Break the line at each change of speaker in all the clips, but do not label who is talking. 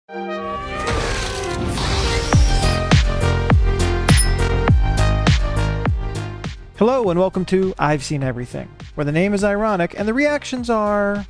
Hello and welcome to I've Seen Everything, where the name is ironic and the reactions are...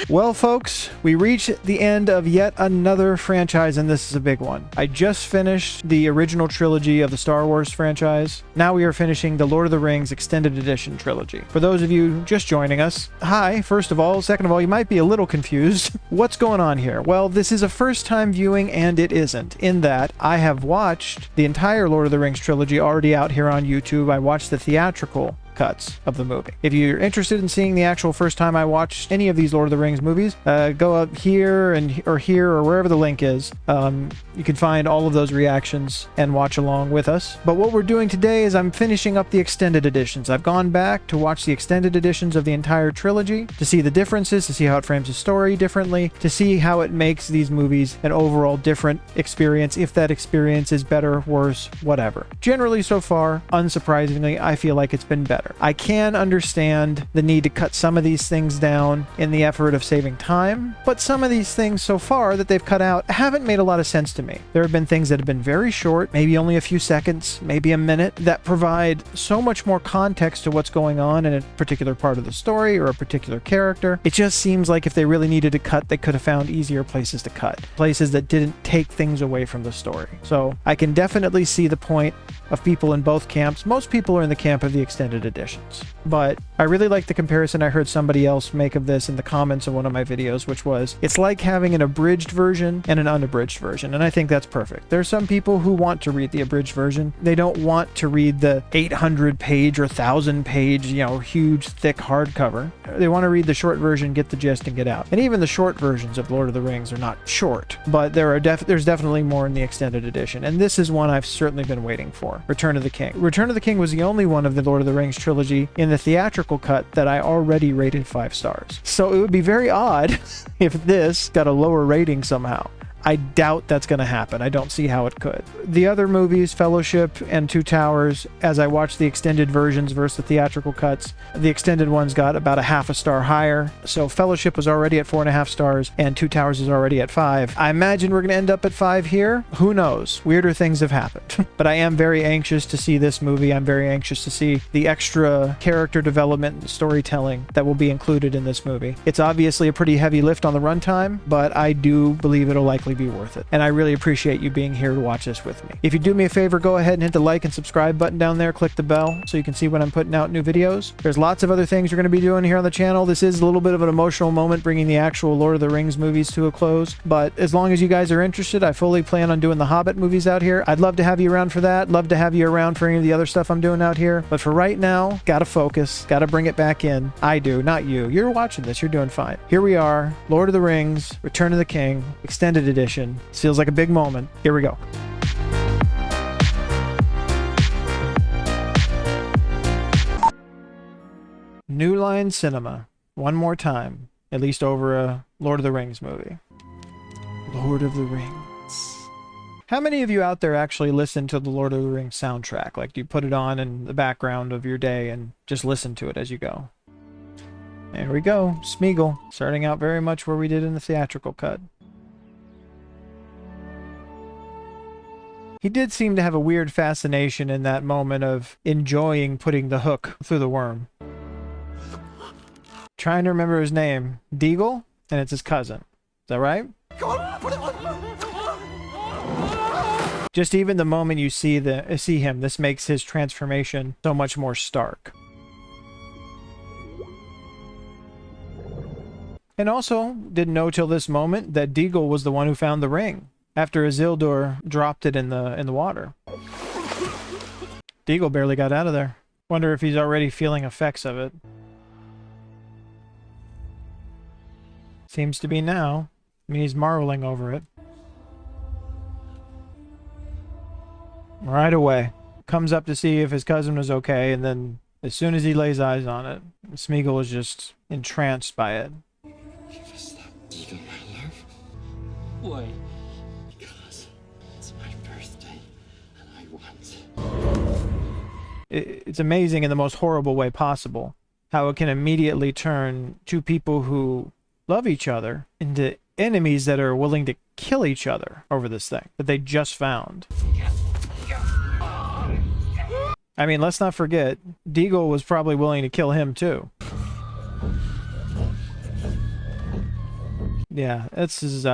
Well, folks, we reached the end of yet another franchise, and this is a big one. I just finished the original trilogy of the Star Wars franchise. Now we are finishing the Lord of the Rings Extended Edition trilogy. For those of you just joining us, hi, first of all. Second of all, you might be a little confused. What's going on here? Well, this is a first-time viewing, and it isn't, in that I have watched the entire Lord of the Rings trilogy already out here on YouTube. I watched the theatrical cuts of the movie. If you're interested in seeing the actual first time I watched any of these Lord of the Rings movies, go up here or here or wherever the link is. You can find all of those reactions and watch along with us. But what we're doing today is I'm finishing up the extended editions. I've gone back to watch the extended editions of the entire trilogy to see the differences, to see how it frames the story differently, to see how it makes these movies an overall different experience, if that experience is better, worse, whatever. Generally, so far, unsurprisingly, I feel like it's been better. I can understand the need to cut some of these things down in the effort of saving time, but some of these things so far that they've cut out haven't made a lot of sense to me. There have been things that have been very short, maybe only a few seconds, maybe a minute, that provide so much more context to what's going on in a particular part of the story or a particular character. It just seems like if they really needed to cut, they could have found easier places to cut, places that didn't take things away from the story. So I can definitely see the point of people in both camps. Most people are in the camp of the extended editions, but I really like the comparison I heard somebody else make of this in the comments of one of my videos, which was, it's like having an abridged version and an unabridged version, and I think that's perfect. There are some people who want to read the abridged version. They don't want to read the 800-page or 1,000-page, huge, thick hardcover. They want to read the short version, get the gist, and get out. And even the short versions of Lord of the Rings are not short, but there's definitely more in the extended edition, and this is one I've certainly been waiting for. Return of the King. Return of the King was the only one of the Lord of the Rings trilogy in the theatrical cut that I already rated 5 stars. So it would be very odd if this got a lower rating somehow. I doubt that's going to happen. I don't see how it could. The other movies, Fellowship and Two Towers, as I watched the extended versions versus the theatrical cuts, the extended ones got about a half a star higher. So Fellowship was already at 4.5 stars and Two Towers is already at 5. I imagine we're going to end up at 5 here. Who knows? Weirder things have happened. But I am very anxious to see this movie. I'm very anxious to see the extra character development and storytelling that will be included in this movie. It's obviously a pretty heavy lift on the runtime, but I do believe it'll likely be worth it. And I really appreciate you being here to watch this with me. If you do me a favor, go ahead and hit the like and subscribe button down there. Click the bell so you can see when I'm putting out new videos. There's lots of other things you're going to be doing here on the channel. This is a little bit of an emotional moment bringing the actual Lord of the Rings movies to a close. But as long as you guys are interested, I fully plan on doing the Hobbit movies out here. I'd love to have you around for that. Love to have you around for any of the other stuff I'm doing out here. But for right now, gotta focus. Gotta bring it back in. I do, not you. You're watching this. You're doing fine. Here we are. Lord of the Rings, Return of the King, Extended Edition. Feels like a big moment. Here we go. New Line Cinema. One more time. At least over a Lord of the Rings movie. Lord of the Rings. How many of you out there actually listen to the Lord of the Rings soundtrack? Like, do you put it on in the background of your day and just listen to it as you go? There we go. Smeagol. Starting out very much where we did in the theatrical cut. He did seem to have a weird fascination in that moment of enjoying putting the hook through the worm. Trying to remember his name. Deagle? And it's his cousin. Is that right?
Come on, put it on!
Just even the moment you see him, this makes his transformation so much more stark. And also, didn't know till this moment that Deagle was the one who found the ring after Isildur dropped it in the water. Deagle barely got out of there. Wonder if he's already feeling effects of it. Seems to be now. I mean, he's marveling over it. Right away. Comes up to see if his cousin was okay, and then as soon as he lays eyes on it, Smeagol is just entranced by it.
Give us that Deagle, my love. Why? Because it's my birthday, and I want...
It's amazing in the most horrible way possible how it can immediately turn two people who love each other into enemies that are willing to kill each other over this thing that they just found. I mean, let's not forget, Deagle was probably willing to kill him too. Yeah, this is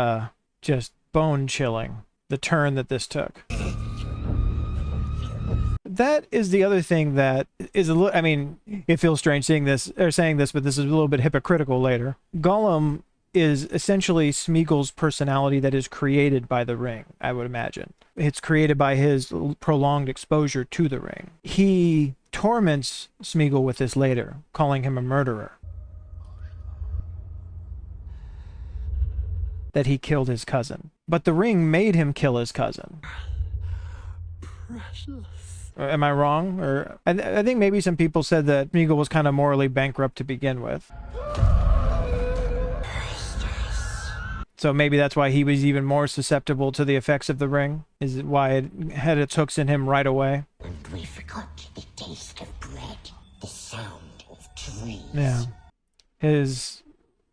just bone-chilling, the turn that this took. That is the other thing that is a little, I mean, it feels strange saying this, but this is a little bit hypocritical later. Gollum is essentially Smeagol's personality that is created by the ring, I would imagine. It's created by his prolonged exposure to the ring. He torments Smeagol with this later, calling him a murderer. That he killed his cousin. But the ring made him kill his cousin. Precious. Am I wrong? Or I think maybe some people said that Smeagol was kind of morally bankrupt to begin with. So maybe that's why he was even more susceptible to the effects of the ring, is why it had its hooks in him right away.
And we forgot the taste of bread, the sound of trees.
Yeah. His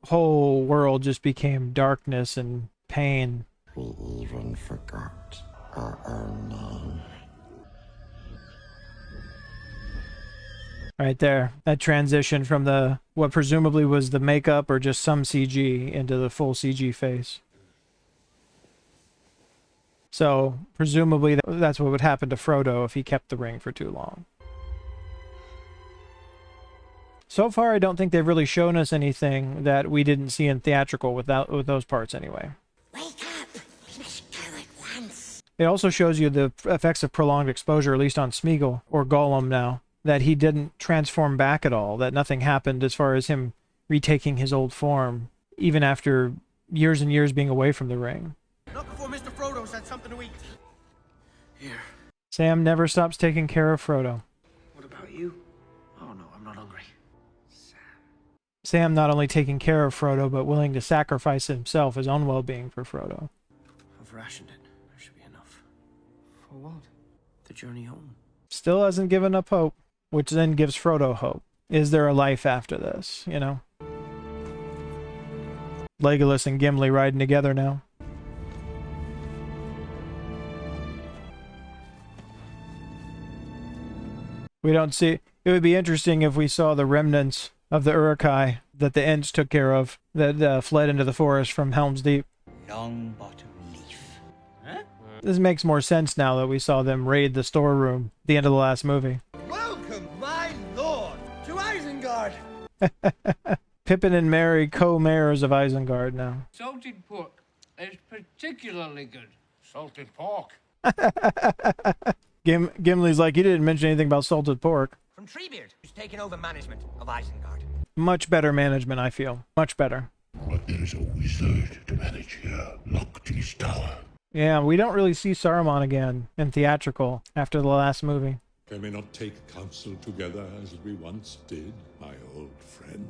whole world just became darkness and pain.
We even forgot our own name.
Right there, that transition from the what presumably was the makeup or just some CG into the full CG face. So presumably that's what would happen to Frodo if he kept the ring for too long. So far, I don't think they've really shown us anything that we didn't see in theatrical with those parts anyway.
Wake up! We must go at once.
It also shows you the effects of prolonged exposure, at least on Smeagol, or Gollum now. That he didn't transform back at all, that nothing happened as far as him retaking his old form, even after years and years being away from the ring.
Not before Mr. Frodo's had something to eat. Here.
Sam never stops taking care of Frodo.
What about you? Oh no, I'm not hungry.
Sam not only taking care of Frodo, but willing to sacrifice himself, his own well-being for Frodo.
I've rationed it. There should be enough. For what? The journey home.
Still hasn't given up hope. Which then gives Frodo hope. Is there a life after this, you know? Legolas and Gimli riding together now. We don't see... It would be interesting if we saw the remnants of the Uruk-hai that the Ents took care of, that fled into the forest from Helm's Deep.
Long bottom leaf. Huh?
This makes more sense now that we saw them raid the storeroom at the end of the last movie.
Welcome, my lord, to Isengard.
Pippin and Merry co-mayors of Isengard now.
Salted pork is particularly good.
Salted pork.
Gimli's like, you didn't mention anything about salted pork.
From Treebeard, who's taken over management of Isengard.
Much better management, I feel. Much better.
But there is a wizard to manage here, locked in his tower.
Yeah, we don't really see Saruman again in theatrical after the last movie.
Can we not take counsel together as we once did, my old friend?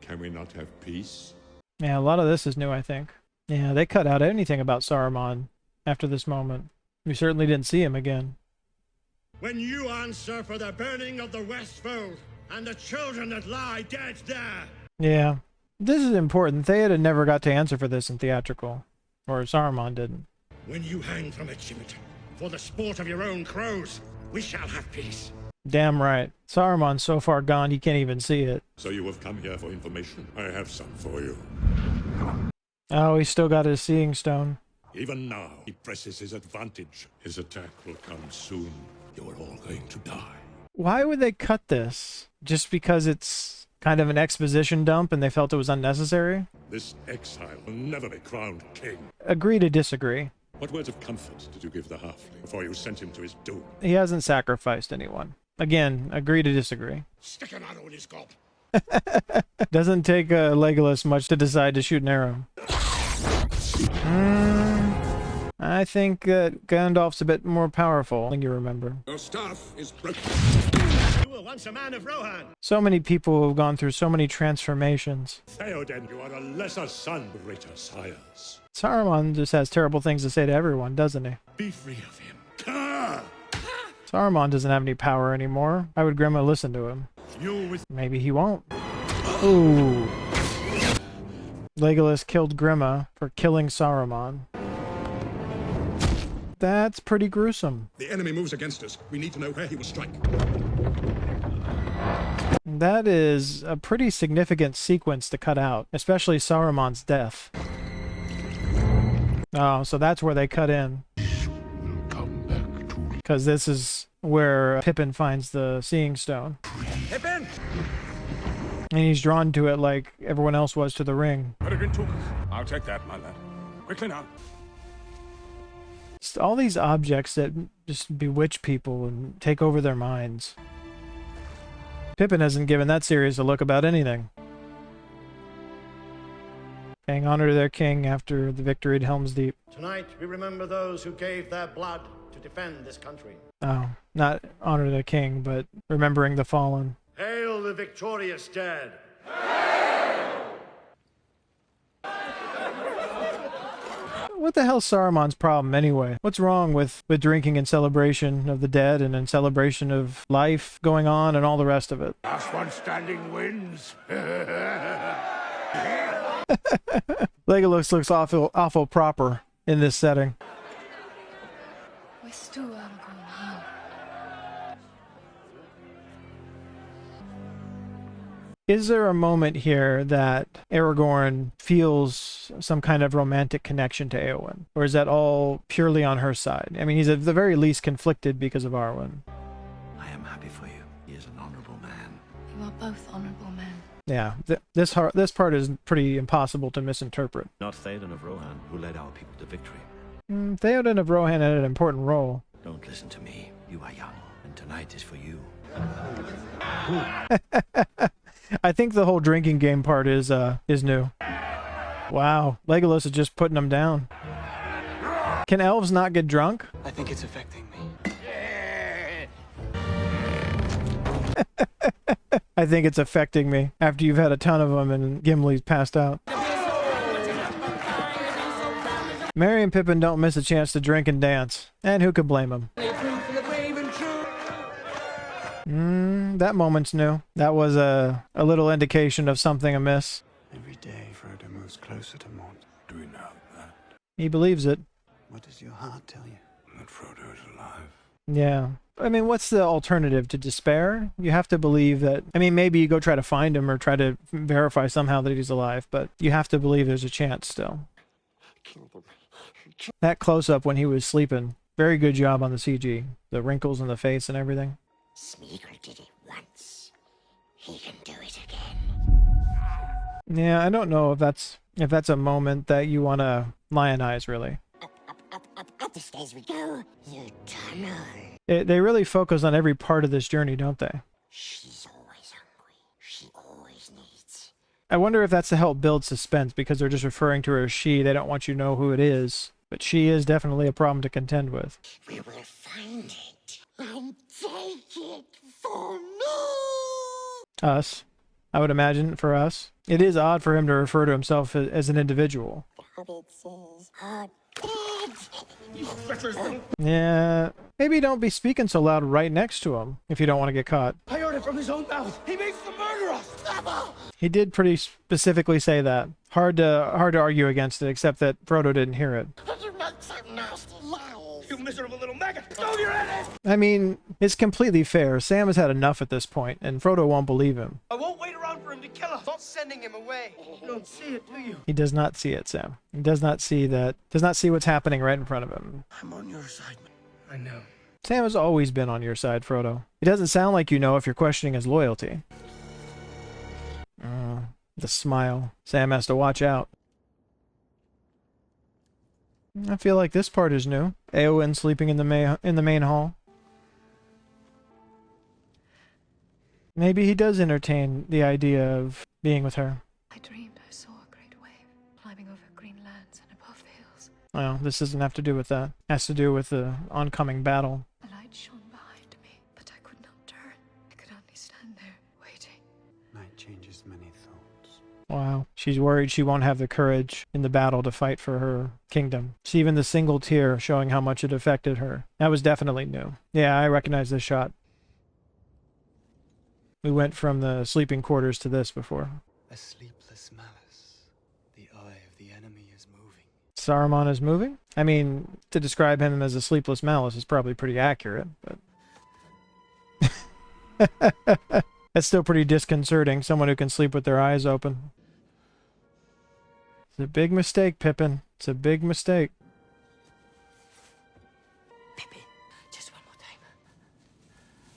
Can we not have peace?
Yeah, a lot of this is new, I think. Yeah, they cut out anything about Saruman after this moment. We certainly didn't see him again.
When you answer for the burning of the Westfold and the children that lie dead there.
Yeah, this is important. Theoden never got to answer for this in theatrical. Or Saruman didn't.
When you hang from a gibbet for the sport of your own crows, we shall have peace.
Damn right. Saruman's so far gone he can't even see it.
So you have come here for information. I have some for you.
Oh, he's still got his seeing stone.
Even now, he presses his advantage. His attack will come soon. You are all going to die.
Why would they cut this? Just because it's kind of an exposition dump and they felt it was unnecessary?
This exile will never be crowned king.
Agree to disagree.
What words of comfort did you give the halfling before you sent him to his doom?
He hasn't sacrificed anyone. Again, agree to disagree.
Stick an arrow in his gob.
Doesn't take Legolas much to decide to shoot an arrow. I think that Gandalf's a bit more powerful than you remember.
Your staff is broken.
You were once a man of Rohan.
So many people have gone through so many transformations.
Theoden, you are a lesser son, greater sires.
Saruman just has terrible things to say to everyone, doesn't he?
Be free of him. Grr!
Saruman doesn't have any power anymore. Why would Grandma listen to him?
You with
Maybe he won't. Ooh. Legolas killed Grima for killing Saruman. That's pretty gruesome.
The enemy moves against us. We need to know where he will strike.
That is a pretty significant sequence to cut out, especially Saruman's death. Oh, so that's where they cut in. Because this is where Pippin finds the Seeing Stone.
Pippin!
And he's drawn to it like everyone else was to the ring.
I'll take that, my lad. Quickly now.
Just all these objects that just bewitch people and take over their minds. Pippin hasn't given that series a look about anything. Paying honor to their king after the victory at Helm's Deep.
Tonight we remember those who gave their blood to defend this country.
Oh, not honor the king, but remembering the fallen.
Hail the victorious dead!
What the hell's Saruman's problem anyway? What's wrong with drinking in celebration of the dead and in celebration of life going on and all the rest of it?
Last one standing wins.
Legolas looks awful proper in this setting. Is there a moment here that Aragorn feels some kind of romantic connection to Éowyn? Or is that all purely on her side? I mean, he's at the very least conflicted because of Arwen.
I am happy for you. He is an honorable man.
You are both honorable men.
Yeah, this part is pretty impossible to misinterpret.
Not Theoden of Rohan, who led our people to victory.
Theoden of Rohan had an important role.
Don't listen to me. You are young, and tonight is for you.
I think the whole drinking game part is new. Wow, Legolas is just putting them down. Can elves not get drunk?
I think it's affecting me.
I think it's affecting me after you've had a ton of them and Gimli's passed out. Merry and Pippin don't miss a chance to drink and dance, and who could blame them? That moment's new. That was a little indication of something amiss.
Every day Frodo moves closer to Mortensen.
Do we know that?
He believes it.
What does your heart tell you?
That Frodo is alive.
Yeah. I mean, what's the alternative to despair? You have to believe that. I mean, maybe you go try to find him or try to verify somehow that he's alive, but you have to believe there's a chance still. That close-up when he was sleeping, very good job on the CG. The wrinkles in the face and everything.
Smeagol did it once. He can do it again.
Yeah, I don't know if that's a moment that you want to lionize, really.
Up the stairs we go. You tunnel.
They really focus on every part of this journey, don't they?
She's always hungry. She always needs.
I wonder if that's to help build suspense, because they're just referring to her as she. They don't want you to know who it is. But she is definitely a problem to contend with.
We will find it and take it for me.
Us. I would imagine for us. It is odd for him to refer to himself as an individual.
The Hobbit says, "Are dead."
Yeah, maybe don't be speaking so loud right next to him if you don't want to get caught.
I heard it from his own mouth. He means to murder us. Never.
He did pretty specifically say that. Hard to argue against it, except that Frodo didn't hear it.
You make so nasty lies.
You miserable little maggot. Stove your head in.
I mean, it's completely fair. Sam has had enough at this point, and Frodo won't believe him.
I won't wait around for him to kill us. Not sending him away. You don't see it, do you?
He does not see it, Sam. He does not see that. Does not see what's happening right in front of him.
I'm on your side. I know.
Sam has always been on your side, Frodo. It doesn't sound like you know if you're questioning his loyalty. The smile. Sam has to watch out. I feel like this part is new. Éowyn sleeping in the main hall. Maybe he does entertain the idea of being with her.
I dreamed I saw a great wave climbing over green lands and above the hills.
Well, this doesn't have to do with that. It has to do with the oncoming battle.
A light shone behind me, but I could not turn. I could only stand there, waiting.
Night changes many thoughts.
Wow. She's worried she won't have the courage in the battle to fight for her kingdom. See, even the single tear showing how much it affected her. That was definitely new. Yeah, I recognize this shot. We went from the sleeping quarters to this before.
A sleepless malice. The
Saruman is moving? I mean, to describe him as a sleepless malice is probably pretty accurate, but... That's still pretty disconcerting, someone who can sleep with their eyes open. It's a big mistake, Pippin. It's a big mistake.
Pippin, just one more time.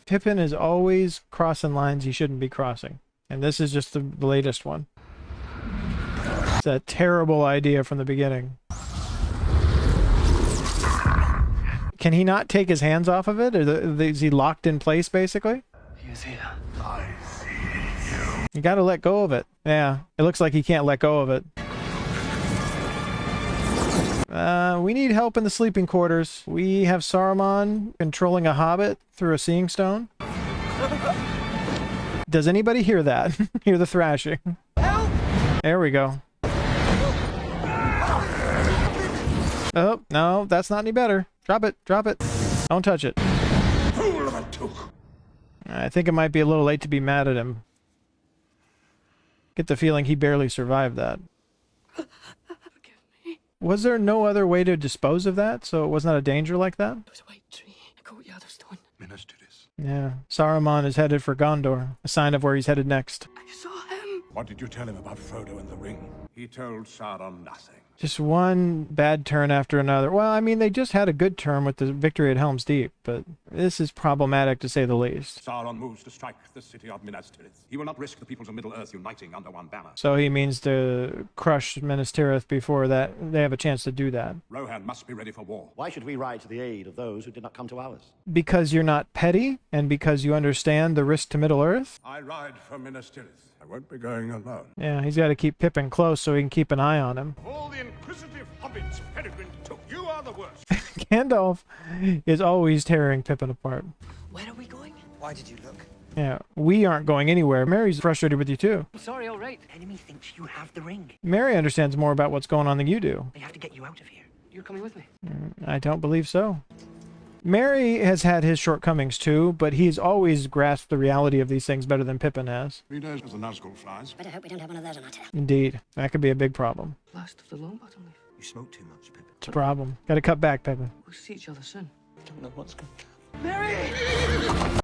Pippin is always crossing lines he shouldn't be crossing. And this is just the latest one. It's a terrible idea from the beginning. Can he not take his hands off of it? Or is he locked in place, basically?
He is here.
I see you.
You gotta let go of it. Yeah, it looks like he can't let go of it. We need help in the sleeping quarters. We have Saruman controlling a hobbit through a seeing stone. Does anybody hear that? Hear the thrashing? Help! There we go. Oh, no, that's not any better. Drop it, drop it. Don't touch it.
Fool of a took.
I think it might be a little late to be mad at him. Get the feeling he barely survived that.
Forgive me.
Was there no other way to dispose of that, so it was not a danger like that?
It was a white tree, a courtyard of stone.
Minas Tirith.
Yeah. Saruman is headed for Gondor, a sign of where he's headed next.
I saw him.
What did you tell him about Frodo and the ring? He told Sauron nothing.
Just one bad turn after another. Well, I mean, they just had a good turn with the victory at Helm's Deep, but this is problematic to say the least.
Sauron moves to strike the city of Minas Tirith. He will not risk the peoples of Middle-earth uniting under one banner.
So he means to crush Minas Tirith before that they have a chance to do that.
Rohan must be ready for war.
Why should we ride to the aid of those who did not come to ours?
Because you're not petty, and because you understand the risk to Middle-earth?
I ride for Minas Tirith. I won't be going alone.
Yeah, he's got to keep Pippin close so he can keep an eye on him.
Of all the inquisitive hobbits Peregrine took, you are the worst.
Gandalf is always tearing Pippin apart.
Where are we going?
Why did you look?
Yeah, we aren't going anywhere. Mary's frustrated with you too.
I'm sorry, all right. Enemy thinks you have the ring.
Mary understands more about what's going on than you do.
They have to get you out of here. You're coming with me.
I don't believe so. Mary has had his shortcomings too, but he's always grasped the reality of these things better than Pippin has.
He knows as the Nazgul flies.
Better hope we don't have one of those on our tail.
Indeed. That could be a big problem.
Last of the Longbottom leaf. You smoke too much, Pippin.
It's a problem. Gotta cut back, Pippin.
We'll see each other soon. I don't know what's going to Mary!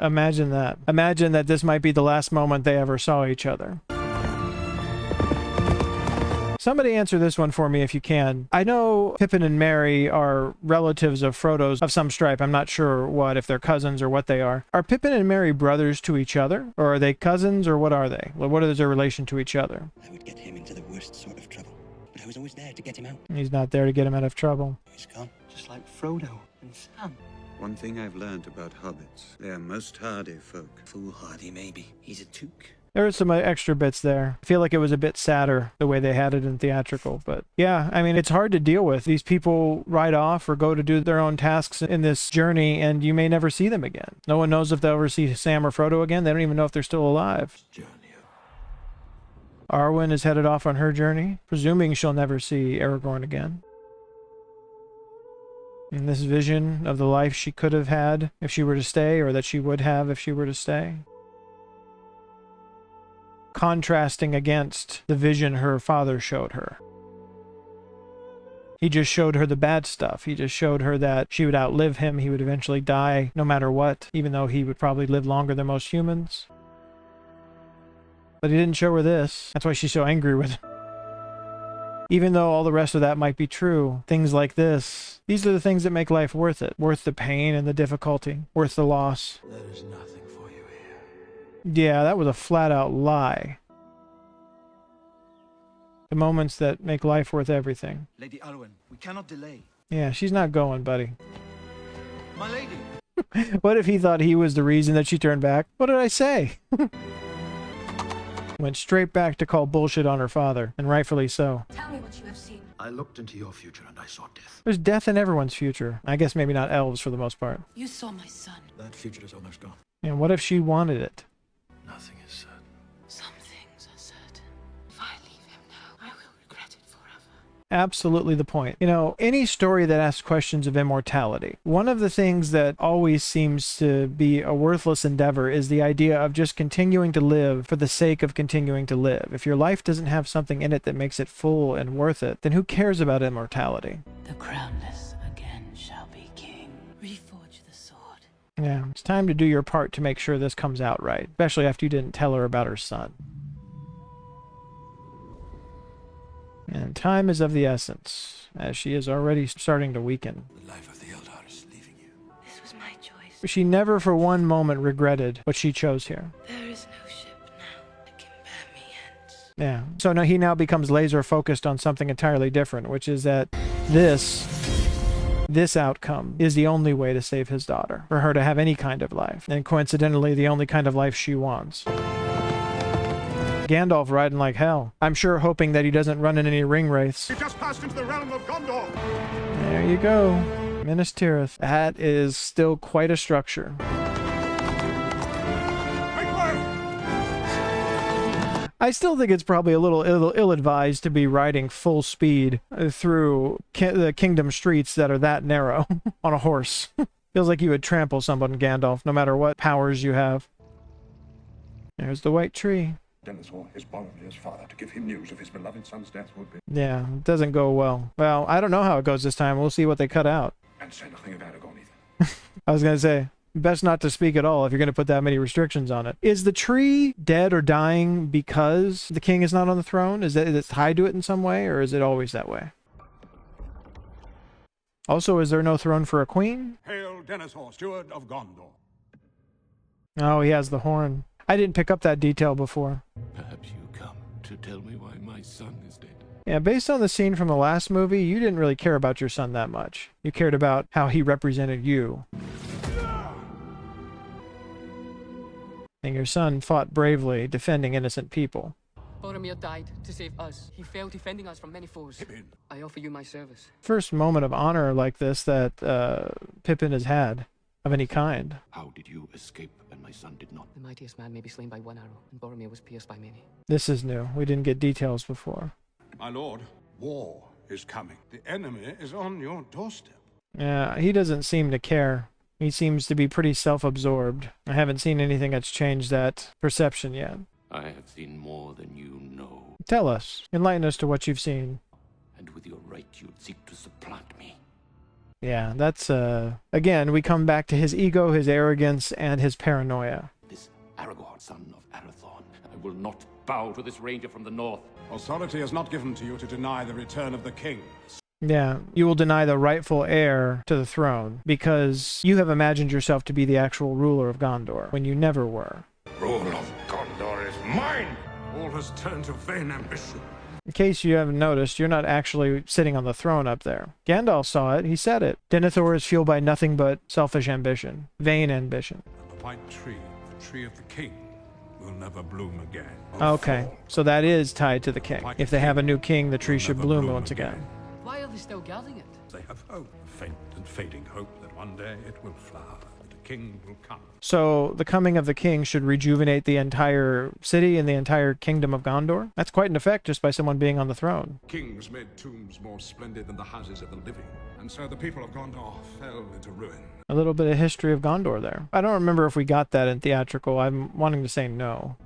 Imagine that. Imagine that this might be the last moment they ever saw each other. Somebody answer this one for me if you can. I know Pippin and Mary are relatives of Frodo's of some stripe. I'm not sure what, if they're cousins or what they are. Are Pippin and Mary brothers to each other? Or are they cousins, or what are they? What is their relation to each other?
I would get him into the worst sort of trouble, but I was always there to get him out.
He's not there to get him out of trouble.
He's gone, just like Frodo and Sam.
One thing I've learned about hobbits, they are most hardy folk.
Foolhardy, maybe. He's a took.
There were some extra bits there. I feel like it was a bit sadder the way they had it in theatrical, but yeah, I mean, it's hard to deal with. These people ride off or go to do their own tasks in this journey, and you may never see them again. No one knows if they'll ever see Sam or Frodo again. They don't even know if they're still alive. Arwen is headed off on her journey, presuming she'll never see Aragorn again. And this vision of the life she could have had if she were to stay, or that she would have if she were to stay. Contrasting against the vision her father showed her. He just showed her the bad stuff. He just showed her that she would outlive him. He would eventually die no matter what, even though he would probably live longer than most humans. But he didn't show her this. That's why she's so angry with him. Even though all the rest of that might be true, things like this, these are the things that make life worth it. Worth the pain and the difficulty. Worth the loss.
There is nothing for you here.
Yeah, that was a flat-out lie. The moments that make life worth everything.
Lady Arwen, we cannot delay.
Yeah, she's not going, buddy.
My lady!
What if he thought he was the reason that she turned back? What did I say? Went straight back to call bullshit on her father, and rightfully so.
Tell me what you have seen.
I looked into your future and I saw death.
There's death in everyone's future. I guess maybe not elves for the most part.
You saw my son.
That future is almost gone.
And what if she wanted it?
Nothing is certain.
Some things are certain. If I leave him now, I will regret it forever.
absolutely the point. You know, any story that asks questions of immortality, one of the things that always seems to be a worthless endeavor is the idea of just continuing to live for the sake of continuing to live. If your life doesn't have something in it that makes it full and worth it, then who cares about immortality?
The crownless again shall be king. Reforge the sword.
Yeah, it's time to do your part to make sure this comes out right, especially after you didn't tell her about her son. And time is of the essence, as she is already starting to weaken.
The life of the LOTR is leaving you.
This was my choice.
She never for one moment regretted what she chose here.
There is no ship now that can bear me hence.
Yeah. So now he now becomes laser focused on something entirely different, which is that this outcome is the only way to save his daughter, for her to have any kind of life, and coincidentally the only kind of life she wants. Gandalf riding like hell. I'm sure hoping that he doesn't run in any ring wraiths.
We just passed into the realm of Gondor.
There you go. Minas Tirith. That is still quite a structure. I still think it's probably a little ill-advised to be riding full speed through the kingdom streets that are that narrow on a horse. Feels like you would trample someone, Gandalf, no matter what powers you have. There's the white tree.
Denethor is Boromir's father. To give him news of his beloved son's death would be...
Yeah, it doesn't go well. Well, I don't know how it goes this time. We'll see what they cut out.
And say nothing of Aragorn either.
I was going to say, best not to speak at all if you're going to put that many restrictions on it. Is the tree dead or dying because the king is not on the throne? Is it tied to it in some way, or is it always that way? Also, is there no throne for a queen?
Hail Denethor, steward of Gondor.
Oh, he has the horn. I didn't pick up that detail before.
Perhaps you come to tell me why my son is dead.
Yeah, based on the scene from the last movie, you didn't really care about your son that much. You cared about how he represented you. And your son fought bravely, defending innocent people.
Boromir died to save us. He fell defending us from many foes.
Pippin.
I offer you my service.
First moment of honor like this that Pippin has had of any kind.
How did you escape and my son did not?
The mightiest man may be slain by one arrow, and Boromir was pierced by many.
This is new. We didn't get details before.
My lord, war is coming. The enemy is on your doorstep.
Yeah, he doesn't seem to care. He seems to be pretty self-absorbed. I haven't seen anything that's changed that perception yet.
I have seen more than you know.
Tell us. Enlighten us to what you've seen.
And with your right, you'd seek to supplant me.
Yeah, that's, again, we come back to his ego, his arrogance, and his paranoia.
This Aragorn, son of Arathorn, I will not bow to this ranger from the north.
Authority is not given to you to deny the return of the king.
Yeah, you will deny the rightful heir to the throne, because you have imagined yourself to be the actual ruler of Gondor, when you never were.
Rule of Gondor is mine! All has turned to vain ambition.
In case you haven't noticed, you're not actually sitting on the throne up there. Gandalf saw it, he said it. Denethor is fueled by nothing but selfish ambition, vain ambition.
And the white tree, the tree of the king, will never bloom again.
Okay, so that is tied to the king. If they have a new king, the tree should bloom once again.
Why are they still guarding it?
They have hope, faint and fading hope that one day it will flower, that a king will come.
So the coming of the king should rejuvenate the entire city and the entire kingdom of Gondor? That's quite an effect just by someone being on the throne.
Kings made tombs more splendid than the houses of the living, and so the people of Gondor fell into ruin.
A little bit of history of Gondor there. I don't remember if we got that in theatrical. I'm wanting to say no.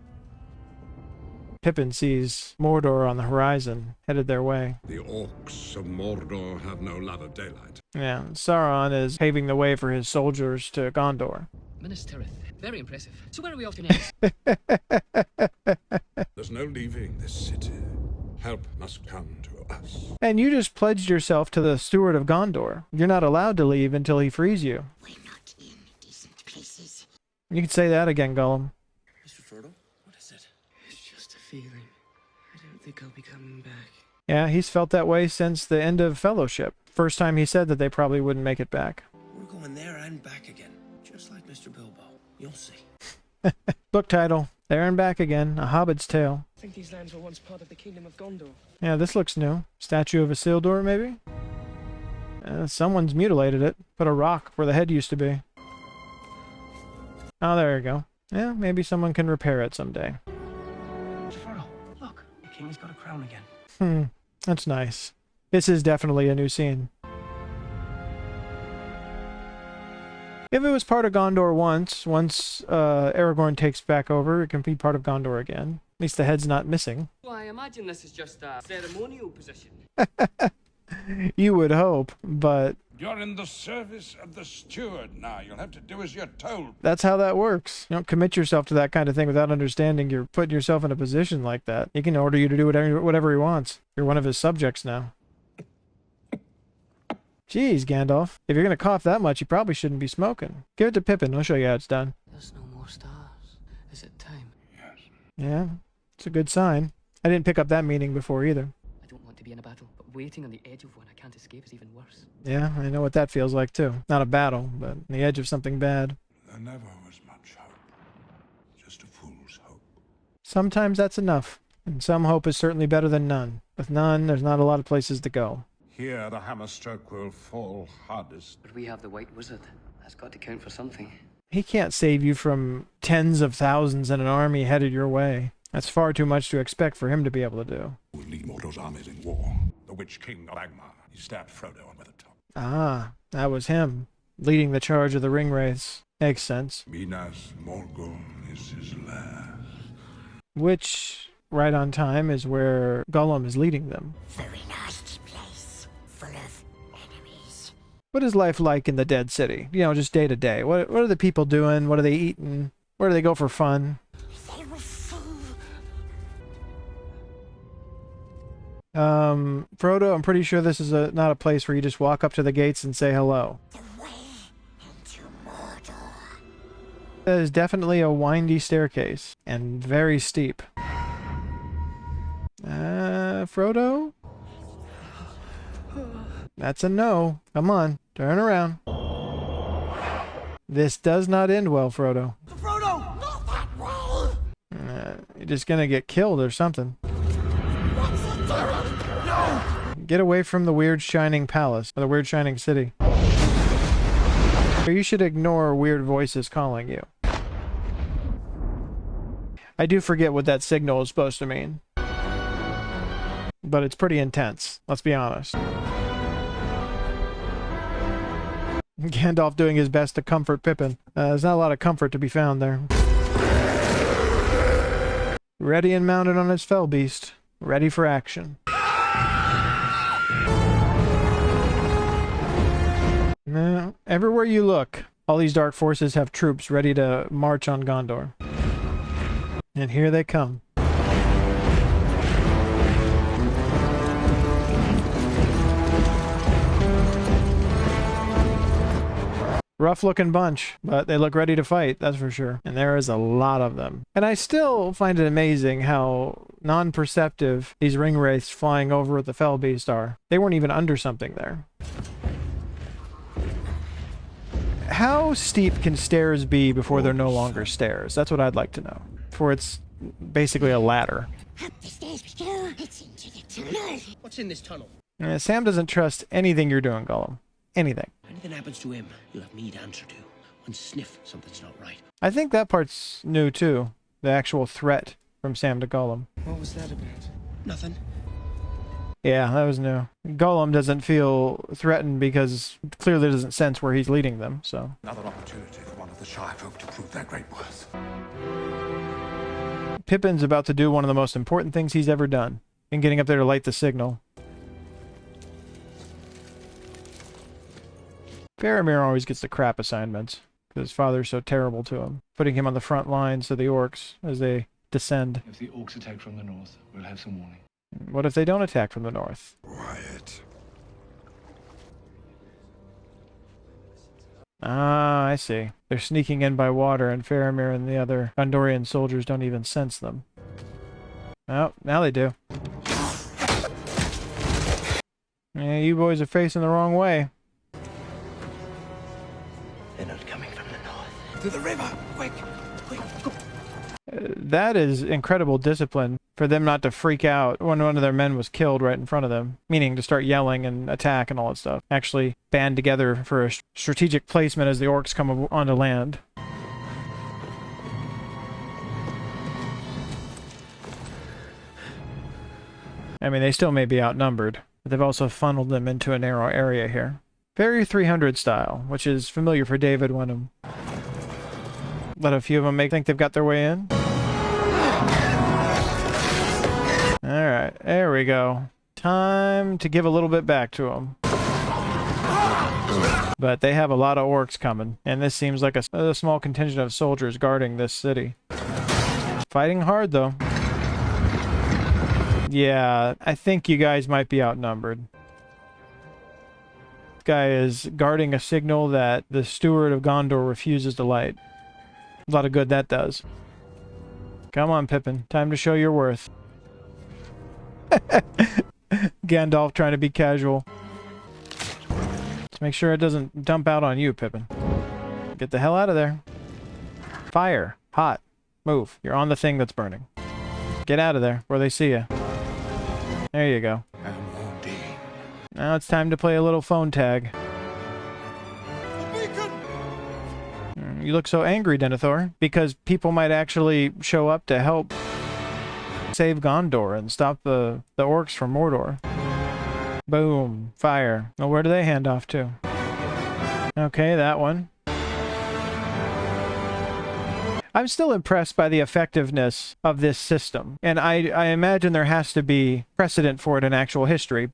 Pippin sees Mordor on the horizon, headed their way.
The orcs of Mordor have no love of daylight.
Yeah, Sauron is paving the way for his soldiers to Gondor.
Minas Tirith. Very impressive. So where are we off to next?
There's no leaving this city. Help must come to us.
And you just pledged yourself to the steward of Gondor. You're not allowed to leave until he frees you.
We're not in decent places.
You could say that again, Gollum.
Mr. Frodo, what is it?
It's just a feeling. I don't think I'll be coming back.
Yeah, he's felt that way since the end of Fellowship. First time he said that they probably wouldn't make it back.
We're going there and back again. Just like Mr. Bilbo. You'll see.
Book title, There and Back Again, A Hobbit's Tale.
I think these lands were once part of the kingdom of Gondor.
Yeah, this looks new. Statue of Isildur, maybe? Someone's mutilated it. Put a rock where the head used to be. Oh, there you go. Yeah, maybe someone can repair it someday.
Frodo, look. The king's got a crown again.
That's nice. This is definitely a new scene. If it was part of Gondor once Aragorn takes back over, it can be part of Gondor again. At least the head's not missing.
Well, I imagine this is just a ceremonial position.
You would hope, but...
You're in the service of the steward now. You'll have to do as you're told.
That's how that works. You don't commit yourself to that kind of thing without understanding you're putting yourself in a position like that. He can order you to do whatever he wants. You're one of his subjects now. Jeez, Gandalf. If you're going to cough that much, you probably shouldn't be smoking. Give it to Pippin. I'll show you how it's done.
There's no more stars. Is it time?
Yes.
Yeah, it's a good sign. I didn't pick up that meaning before either.
I don't want to be in a battle, but waiting on the edge of one I can't escape is even worse.
Yeah, I know what that feels like too. Not a battle, but on the edge of something bad.
There never was much hope. Just a fool's hope.
Sometimes that's enough. And some hope is certainly better than none. With none, there's not a lot of places to go.
Here the hammer stroke will fall hardest.
But we have the White Wizard. That's got to count for something.
He can't save you from tens of thousands and an army headed your way. That's far too much to expect for him to be able to do.
Who will lead Mordor's armies in war? The Witch King of Angmar. He stabbed Frodo on Weathertop.
Ah, that was him, leading the charge of the Ringwraiths. Makes sense.
Minas Morgul is his lair.
Which, right on time, is where Gollum is leading them.
Very nasty place, full of enemies.
What is life like in the Dead City? You know, just day to day. What are the people doing? What are they eating? Where do they go for fun?
They were full.
Frodo, I'm pretty sure this is not a place where you just walk up to the gates and say hello.
The way into Mordor.
That is definitely a windy staircase, and very steep. Frodo? That's a no. Come on, turn around. This does not end well, Frodo.
Frodo! Not that way!
You're just gonna get killed or something.
What's it doing? No!
Get away from the weird shining palace, or the weird shining city. Or you should ignore weird voices calling you. I do forget what that signal is supposed to mean. But it's pretty intense, let's be honest. Gandalf doing his best to comfort Pippin. There's not a lot of comfort to be found there. Ready and mounted on his fell beast. Ready for action. Now, everywhere you look, all these dark forces have troops ready to march on Gondor. And here they come. Rough looking bunch, but they look ready to fight, that's for sure. And there is a lot of them. And I still find it amazing how non-perceptive these ringwraiths flying over at the fell beast are. They weren't even under something there. How steep can stairs be before they're no longer stairs? That's what I'd like to know. Before it's basically a ladder.
Up the stairs we go. It's into the tunnel.
What's in this tunnel?
Sam doesn't trust anything you're doing, Gollum. Anything.
If anything happens to him, you'll have me to answer to. One sniff, something's not right.
I think that part's new too. The actual threat from Sam to Gollum.
What was that about? Nothing.
Yeah, that was new. Gollum doesn't feel threatened because clearly doesn't sense where he's leading them, so.
Another opportunity for one of the Shire folk to prove their great worth.
Pippin's about to do one of the most important things he's ever done in getting up there to light the signal. Faramir always gets the crap assignments because his father's so terrible to him, putting him on the front lines of the orcs as they descend.
If the orcs attack from the north, we'll have some warning.
What if they don't attack from the north?
Quiet.
Ah, I see. They're sneaking in by water, and Faramir and the other Gondorian soldiers don't even sense them. Oh, now they do. Yeah, you boys are facing the wrong way.
They're not coming from the north.
To the river! Quick! Quick! Go.
That is incredible discipline for them not to freak out when one of their men was killed right in front of them, meaning to start yelling and attack and all that stuff. Actually band together for a strategic placement as the orcs come onto land. I mean, they still may be outnumbered. But they've also funneled them into a narrow area here. Very 300 style, which is familiar for David Wenham. Let a few of them think they've got their way in. Alright, there we go. Time to give a little bit back to them. But they have a lot of orcs coming, and this seems like a small contingent of soldiers guarding this city. Fighting hard, though. Yeah, I think you guys might be outnumbered. This guy is guarding a signal that the steward of Gondor refuses to light. A lot of good that does. Come on, Pippin. Time to show your worth. Gandalf trying to be casual. Let's make sure it doesn't dump out on you, Pippin. Get the hell out of there. Fire. Hot. Move. You're on the thing that's burning. Get out of there before they see you. There you go. Now it's time to play a little phone tag. You look so angry, Denethor, because people might actually show up to help save Gondor and stop the orcs from Mordor. Boom. Fire. Well, where do they hand off to? Okay, that one. I'm still impressed by the effectiveness of this system, and I imagine there has to be precedent for it in actual history.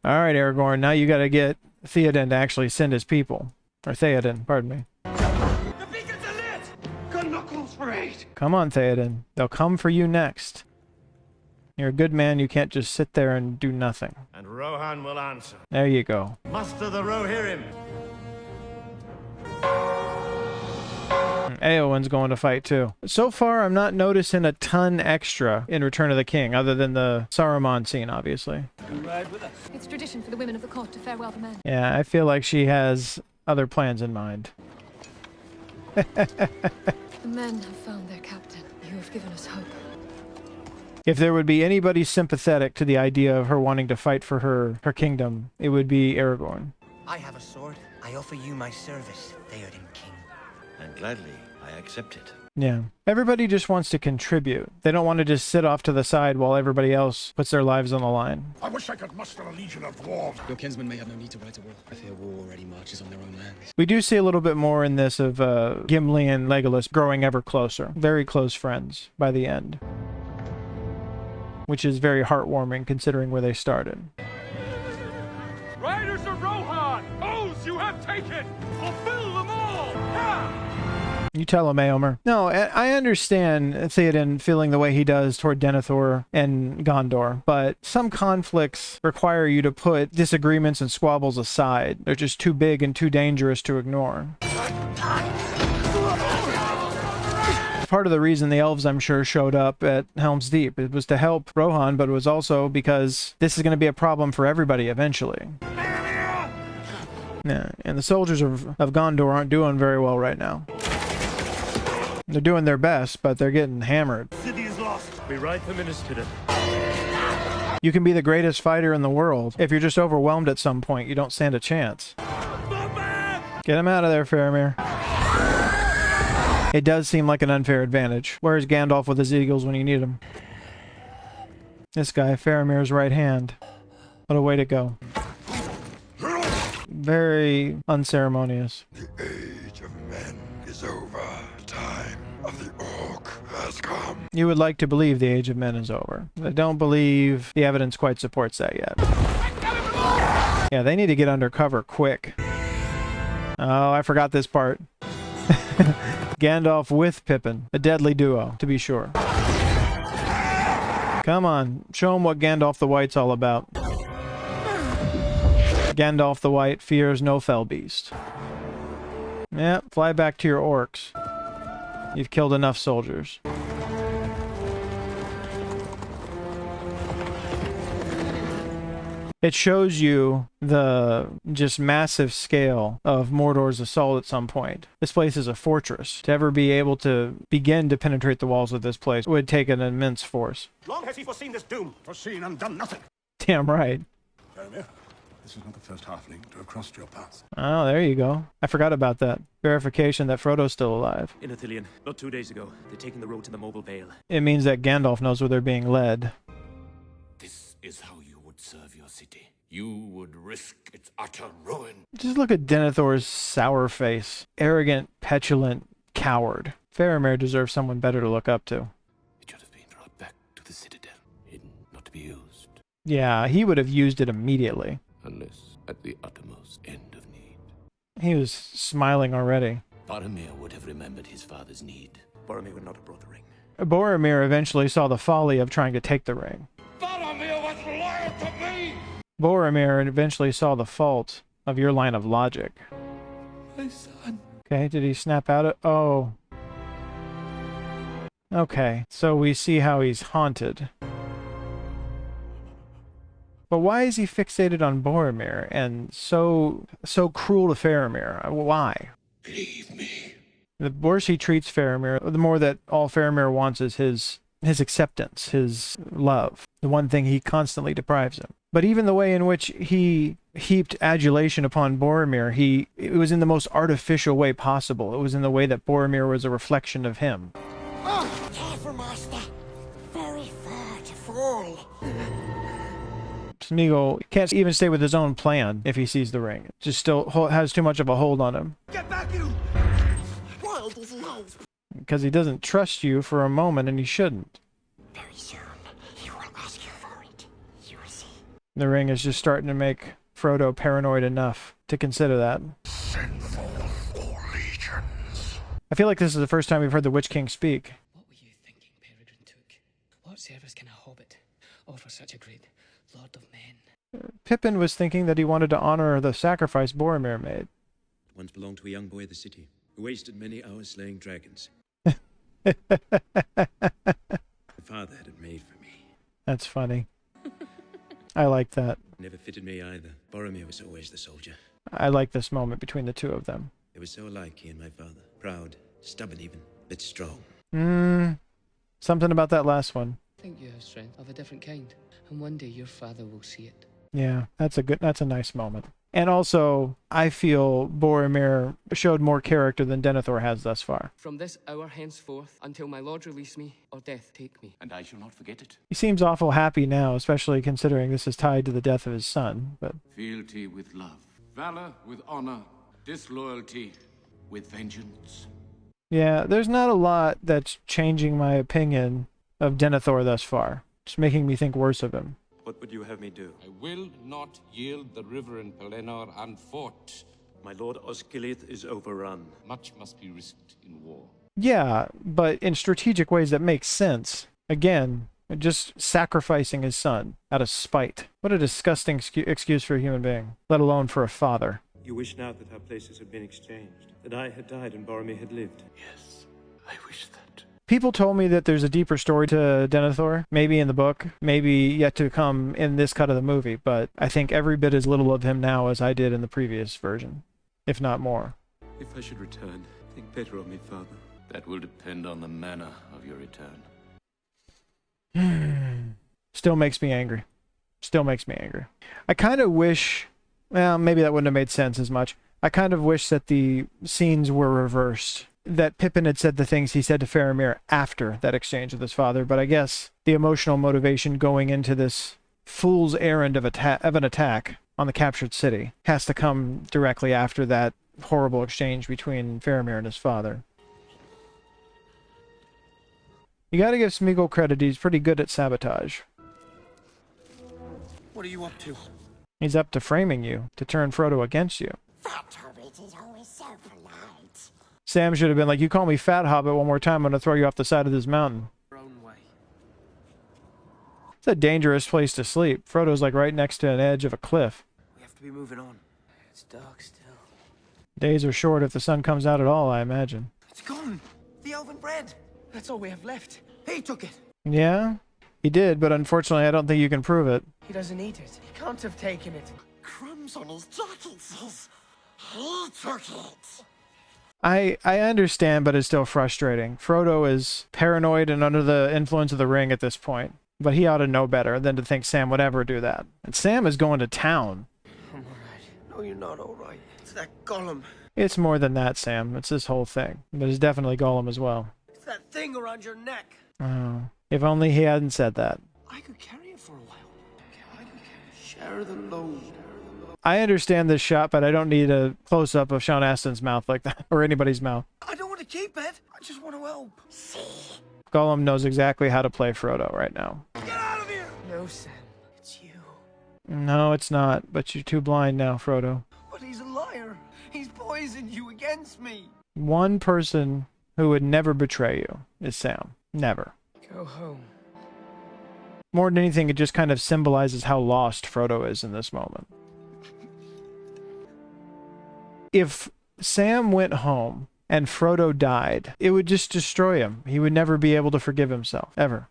Alright, Aragorn, now you gotta get Theoden to actually send his people. Or Theoden, pardon me.
The beacons are lit! Gun knuckles for 8!
Come on, Theoden. They'll come for you next. You're a good man, you can't just sit there and do nothing.
And Rohan will answer.
There you go.
Muster the Rohirrim.
Eowyn's going to fight too. So far, I'm not noticing a ton extra in Return of the King, other than the Saruman scene, obviously.
It's tradition for the women of the court to farewell the men.
Yeah, I feel like she has other plans in mind.
The men have found their captain. You have given us hope.
If there would be anybody sympathetic to the idea of her wanting to fight for her kingdom, it would be Aragorn.
I have a sword. I offer you my service, Theoden King.
And gladly, I accept it.
Yeah. Everybody just wants to contribute. They don't want to just sit off to the side while everybody else puts their lives on the line.
I wish I could muster a legion of dwarves.
Your kinsmen may have no need to write a will. I fear war already marches on their own lands.
We do see a little bit more in this of Gimli and Legolas growing ever closer. Very close friends by the end. Which is very heartwarming considering where they started.
Riders of Rohan! Oaths you have taken! Fulfill them all! Ha!
You tell him, Éomer. No, I understand Theoden feeling the way he does toward Denethor and Gondor, but some conflicts require you to put disagreements and squabbles aside. They're just too big and too dangerous to ignore. Part of the reason the elves, I'm sure, showed up at Helm's Deep. It was to help Rohan, but it was also because this is going to be a problem for everybody eventually. Yeah, and the soldiers of Gondor aren't doing very well right now. They're doing their best, but they're getting hammered.
City is lost. We write the minister.
You can be the greatest fighter in the world. If you're just overwhelmed at some point, you don't stand a chance. Get him out of there, Faramir. It does seem like an unfair advantage. Where's Gandalf with his eagles when you need him? This guy, Faramir's right hand. What a way to go. Very unceremonious.
The age of men is over. The time of the orc has come.
You would like to believe the age of men is over. I don't believe the evidence quite supports that yet. Yeah, they need to get under cover quick. Oh, I forgot this part. Gandalf with Pippin. A deadly duo, to be sure. Come on, show him what Gandalf the White's all about. Gandalf the White fears no fell beast. Yeah, fly back to your orcs. You've killed enough soldiers. It shows you the just massive scale of Mordor's assault at some point. This place is a fortress. To ever be able to begin to penetrate the walls of this place would take an immense force.
Long has he foreseen this doom.
Foreseen and done nothing.
Damn right.
Faramir,
This is not the first halfling to have crossed your path.
Oh, there you go. I forgot about that. Verification that Frodo's still alive.
In Ithilien, not 2 days ago, they're taking the road to the Mobile Vale.
It means that Gandalf knows where they're being led.
This is how you would serve your city. You would risk its utter ruin.
Just look at Denethor's sour face. Arrogant, petulant coward. Faramir deserves someone better to look up to.
It should have been brought back to the Citadel, hidden, not to be used.
Yeah, he would have used it immediately.
Unless at the uttermost end of need.
He was smiling already.
Boromir would have remembered his father's need.
Boromir would not have brought the ring.
Boromir eventually saw the folly of trying to take the ring.
Boromir was loyal to me!
Boromir eventually saw the fault of your line of logic.
My son.
Okay, did he snap out of... Oh. Okay, so we see how he's haunted. But why is he fixated on Boromir and so cruel to Faramir? Why?
Leave me.
The worse he treats Faramir, the more that all Faramir wants is his acceptance, his love. The one thing he constantly deprives him. But even the way in which he heaped adulation upon Boromir, it was in the most artificial way possible. It was in the way that Boromir was a reflection of him.
Oh, careful, master. Very far to fall.
Smeagol can't even stay with his own plan if he sees the ring. It just still has too much of a hold on him.
Get back, you! Why does he hate?
Because he doesn't trust you for a moment, and he shouldn't.
Very soon, he will ask you for it. You will see.
The ring is just starting to make Frodo paranoid enough to consider that.
Send forth all legions.
I feel like this is the first time we've heard the Witch King speak.
What were you thinking, Peregrine Took? What service can a hobbit offer such a great Lord of Men?
Pippin was thinking that he wanted to honor the sacrifice Boromir made.
Once belonged to a young boy of the city, who wasted many hours slaying dragons. My father had it made for me.
That's funny. I like that.
Never fitted me either. Boromir was always the soldier.
I like this moment between the two of them.
They were so alike, he and my father. Proud, stubborn even, but strong.
Something about that last one.
I think you have strength of a different kind, and one day your father will see it.
Yeah, that's a nice moment. And also, I feel Boromir showed more character than Denethor has thus far.
From this hour henceforth, until my lord release me, or death take me.
And I shall not forget it.
He seems awful happy now, especially considering this is tied to the death of his son, but...
Fealty with love. Valor with honor. Disloyalty with vengeance.
Yeah, there's not a lot that's changing my opinion of Denethor thus far. It's making me think worse of him.
What would you have me do?
I will not yield the river in Pelennor unfought.
My lord Osgiliath is overrun.
Much must be risked in war.
Yeah, but in strategic ways that make sense. Again, just sacrificing his son out of spite. What a disgusting excuse for a human being, let alone for a father.
You wish now that our places had been exchanged, that I had died and Boromir had lived.
Yes, I wish that.
People told me that there's a deeper story to Denethor, maybe in the book, maybe yet to come in this cut of the movie, but I think every bit as little of him now as I did in the previous version, if not more.
If I should return, think better of me, father.
That will depend on the manner of your return.
Still makes me angry. Still makes me angry. I kind of wish, well, maybe that wouldn't have made sense as much. I kind of wish that the scenes were reversed. That Pippin had said the things he said to Faramir after that exchange with his father, but I guess the emotional motivation going into this fool's errand of an attack on the captured city has to come directly after that horrible exchange between Faramir and his father. You gotta give Smeagol credit, he's pretty good at sabotage.
What are you up to?
He's up to framing you, to turn Frodo against you.
Fat Hobbit is always so polite.
Sam should have been like, you call me Fat Hobbit one more time, I'm gonna throw you off the side of this mountain. It's a dangerous place to sleep. Frodo's like right next to an edge of a cliff.
We have to be moving on. It's dark still.
Days are short if the sun comes out at all, I imagine.
It's gone. The elven bread. That's all we have left. He took it.
Yeah, he did, but unfortunately I don't think you can prove it.
He doesn't eat it. He can't have taken it.
Crumbs on his jacket says he took it.
I understand, but it's still frustrating. Frodo is paranoid and under the influence of the ring at this point. But he ought to know better than to think Sam would ever do that. And Sam is going to town.
No, you're not all right. It's that Gollum.
It's more than that, Sam. It's this whole thing. But it's definitely Gollum as well.
It's that thing around your neck.
Oh, if only he hadn't said that.
I could carry it for a while. I could share the load.
I understand this shot, but I don't need a close-up of Sean Astin's mouth like that, or anybody's mouth.
I don't want to keep it. I just want to help.
Gollum knows exactly how to play Frodo right now.
Get out of here! No, Sam. It's you.
No, it's not, but you're too blind now, Frodo.
But he's a liar. He's poisoned you against me.
One person who would never betray you is Sam. Never.
Go home.
More than anything, it just kind of symbolizes how lost Frodo is in this moment. If Sam went home and Frodo died, it would just destroy him. He would never be able to forgive himself, ever.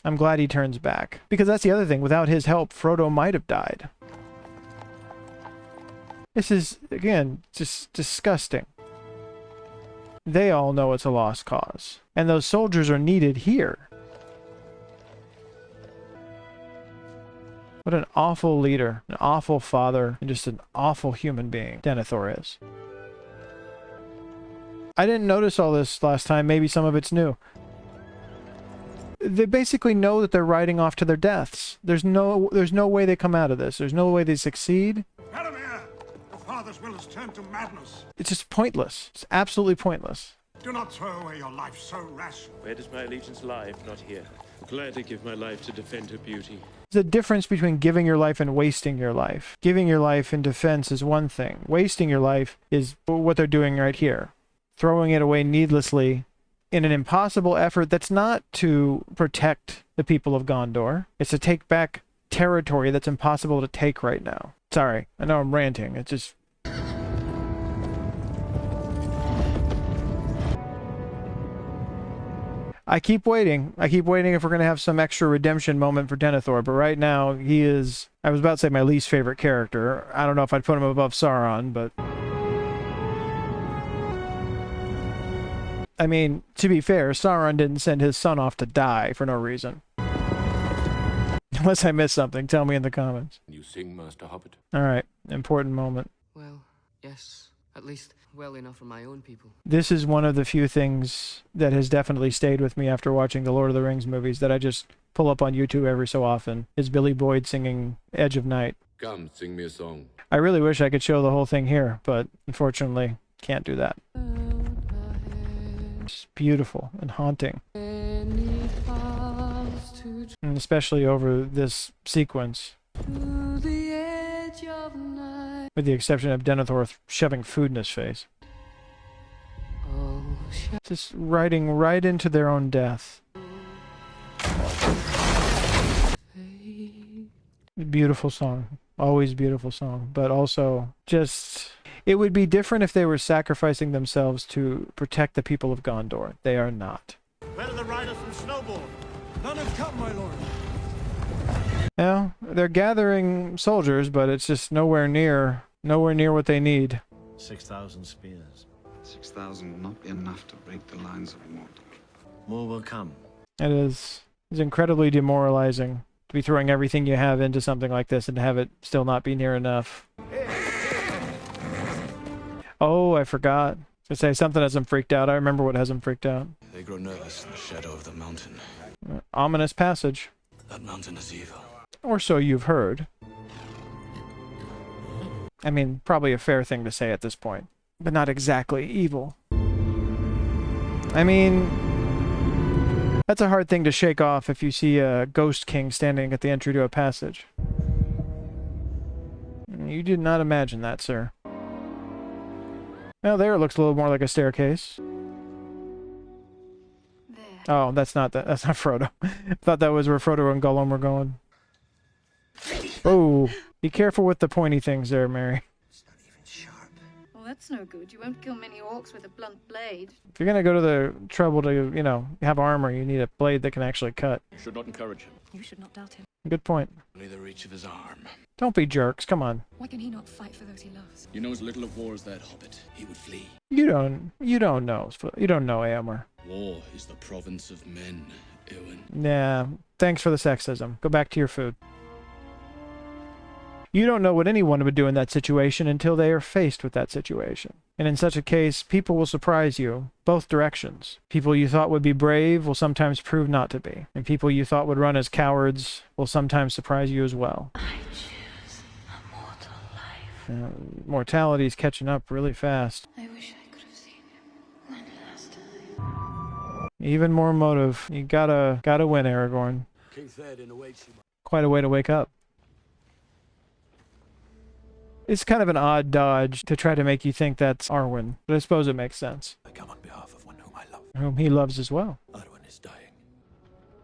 I'm glad he turns back. Because that's the other thing. Without his help, Frodo might have died. This is, again, just disgusting. They all know it's a lost cause. And those soldiers are needed here. What an awful leader, an awful father, and just an awful human being Denethor is. I didn't notice all this last time. Maybe some of it's new. They basically know that they're riding off to their deaths. There's no way they come out of this. There's no way they succeed.
Faramir, your father's will has turned to madness.
It's just pointless. It's absolutely pointless.
Do not throw away your life so rash.
Where does my allegiance lie if not here? Glad to give my life to defend her beauty.
There's a difference between giving your life and wasting your life. Giving your life in defense is one thing. Wasting your life is what they're doing right here. Throwing it away needlessly in an impossible effort that's not to protect the people of Gondor. It's to take back territory that's impossible to take right now. Sorry, I know I'm ranting. It's just... I keep waiting. I keep waiting if we're going to have some extra redemption moment for Denethor, but right now he is, I was about to say my least favorite character. I don't know if I'd put him above Sauron, but... I mean, to be fair, Sauron didn't send his son off to die for no reason. Unless I missed something, tell me in the comments.
You sing, Master Hobbit?
Alright, important moment.
Well, yes. At least well enough for my own people.
This is one of the few things that has definitely stayed with me after watching the Lord of the Rings movies that I just pull up on YouTube every so often, is Billy Boyd singing Edge of Night.
Come, sing me a song.
I really wish I could show the whole thing here, but unfortunately, can't do that. It's beautiful and haunting. And especially over this sequence. With the exception of Denethor shoving food in his face. Just riding right into their own death. Beautiful song. Always beautiful song. But also just... It would be different if they were sacrificing themselves to protect the people of Gondor. They are not.
Where are the riders from Snowboard?
None have come, my lord.
Now, they're gathering soldiers, but it's just nowhere near what they need.
6,000 spears.
6,000 will not be enough to break the lines of Mordor.
More will come.
It's incredibly demoralizing to be throwing everything you have into something like this and to have it still not be near enough. Oh, I forgot to say something has them freaked out. I remember what has them freaked out.
They grow nervous in the shadow of the mountain.
Ominous passage.
That mountain is evil.
Or so you've heard. I mean, probably a fair thing to say at this point, but not exactly evil. I mean, that's a hard thing to shake off if you see a ghost king standing at the entry to a passage. You did not imagine that, sir. Well, there it looks a little more like a staircase.
There.
Oh, that's not Frodo. I thought that was where Frodo and Gollum were going. Oh, be careful with the pointy things there, Mary.
It's not even sharp. Well, that's no good. You won't kill many orcs with a blunt blade.
If you're gonna go to the trouble to, have armor, you need a blade that can actually cut.
You should not encourage him.
You should not doubt him.
Good point.
Only the reach of his arm.
Don't be jerks, come on.
Why can he not fight for those he loves?
You know as little of war as that hobbit. He would flee.
You don't know, Éomer.
War is the province of men, Eowyn.
Nah, thanks for the sexism. Go back to your food. You don't know what anyone would do in that situation until they are faced with that situation. And in such a case, people will surprise you, both directions. People you thought would be brave will sometimes prove not to be. And people you thought would run as cowards will sometimes surprise you as well.
I choose a mortal life.
Mortality's catching up really fast.
I wish I could have seen him one last time.
Even more motive. You gotta win, Aragorn. Quite a way to wake up. It's kind of an odd dodge to try to make you think that's Arwen, but I suppose it makes sense.
I come on behalf of one whom I love.
Whom he loves as well.
Arwen is dying.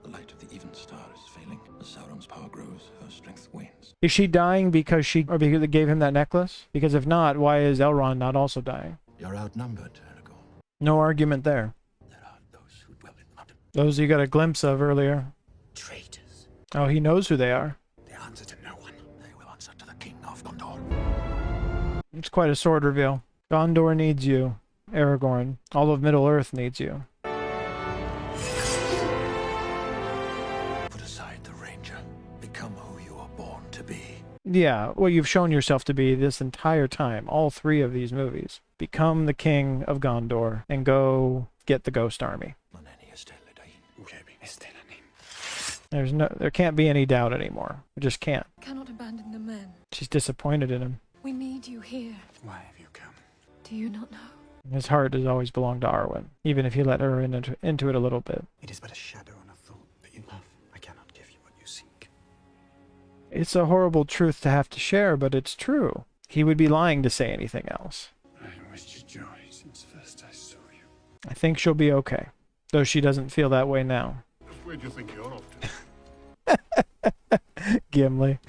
The light of the even star is failing. As Sauron's power grows, her strength wanes.
Is she dying because because they gave him that necklace? Because if not, why is Elrond not also dying?
You're outnumbered, Aragorn.
No argument there.
There are those who dwell in mud.
Those you got a glimpse of earlier.
Traitors.
Oh, he knows who they are.
They answer to no one. They will answer to the King of Gondor.
It's quite a sword reveal. Gondor needs you, Aragorn. All of Middle-earth needs you.
Put aside the ranger. Become who you are born to be.
Yeah, what you've shown yourself to be this entire time, all three of these movies. Become the king of Gondor and go get the Ghost Army. There can't be any doubt anymore. We just can't.
Cannot abandon the men.
She's disappointed in him.
We need you here.
Why have you come?
Do you not know?
His heart has always belonged to Arwen, even if he let her into it a little bit.
It is but a shadow and a thought that you love. I cannot give you what you seek.
It's a horrible truth to have to share, but it's true. He would be lying to say anything else.
I wished you joy since first I saw you.
I think she'll be okay, though she doesn't feel that way now.
Where do you think you're off to?
Gimli.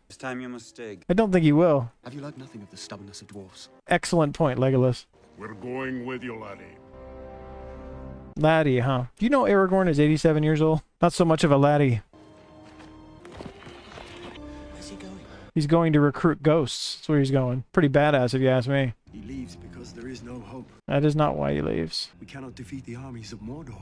This time you must stay.
I don't think he will.
Have you learned nothing of the stubbornness of dwarves?
Excellent point, Legolas.
We're going with you, laddie.
Laddie, huh? Do you know Aragorn is 87 years old? Not so much of a laddie.
Where's he going?
He's going to recruit ghosts. That's where he's going. Pretty badass, if you ask me.
He leaves because there is no hope.
That is not why he leaves.
We cannot defeat the armies of Mordor.